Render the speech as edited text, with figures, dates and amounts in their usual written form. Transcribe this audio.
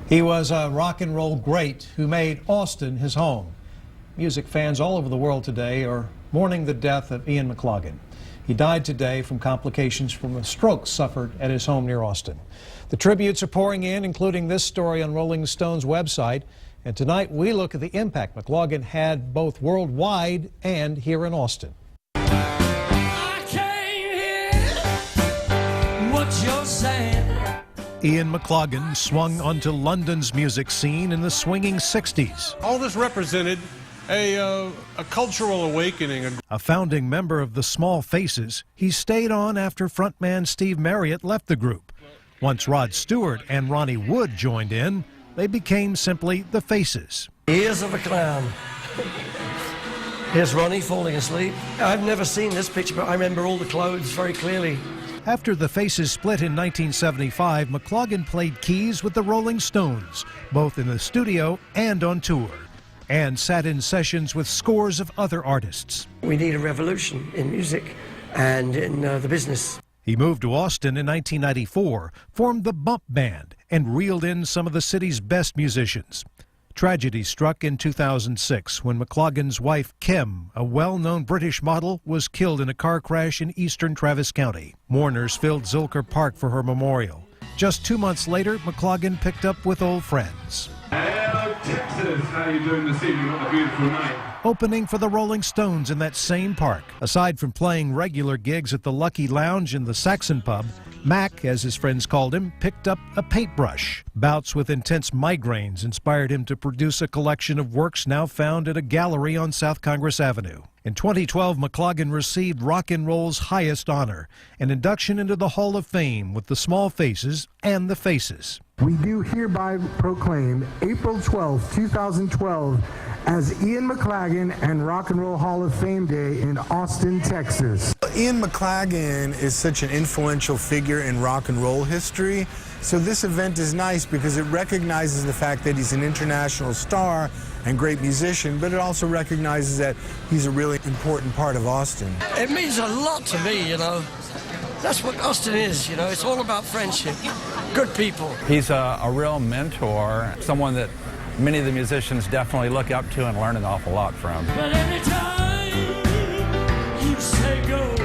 He was a rock and roll great who made Austin his home. Music fans all over the world today are mourning the death of Ian McLagan. He died today from complications from a stroke suffered at his home near Austin. The tributes are pouring in, including this story on Rolling Stone's website. And tonight we look at the impact McLagan had both worldwide and here in Austin. I can't hear what you're saying. Ian McLagan swung onto London's music scene in the swinging 60s. All this represented a cultural awakening. A founding member of the Small Faces, he stayed on after frontman Steve Marriott left the group. Once Rod Stewart and Ronnie Wood joined in, they became simply the Faces. Ears of a clown. Here's Ronnie falling asleep. I've never seen this picture, but I remember all the clothes very clearly. After the Faces split in 1975, McLagan played keys with the Rolling Stones, both in the studio and on tour, and sat in sessions with scores of other artists. We need a revolution in music and in the business. He moved to Austin in 1994, formed the Bump Band, and reeled in some of the city's best musicians. Tragedy struck in 2006 when McLagan's wife, Kim, a well-known British model, was killed in a car crash in eastern Travis County. Mourners filled Zilker Park for her memorial. Just 2 months later, McLagan picked up with old friends. Hello, Texas. How are you doing this evening? What a beautiful night. Opening for the Rolling Stones in that same park. Aside from playing regular gigs at the Lucky Lounge and the Saxon Pub, Mac, as his friends called him, picked up a paintbrush. Bouts with intense migraines inspired him to produce a collection of works now found at a gallery on South Congress Avenue. In 2012, McLagan received rock and roll's highest honor, an induction into the Hall of Fame with the Small Faces and the Faces. We do hereby proclaim April 12, 2012 as Ian McLagan and Rock and Roll Hall of Fame Day in Austin, Texas. Ian McLagan is such an influential figure in rock and roll history, so this event is nice because it recognizes the fact that he's an international star and great musician, but it also recognizes that he's a really important part of Austin. It means a lot to me, you know. That's what Austin is, you know. It's all about friendship, good people. He's a real mentor, someone that many of the musicians definitely look up to and learn an awful lot from. But anytime you say go,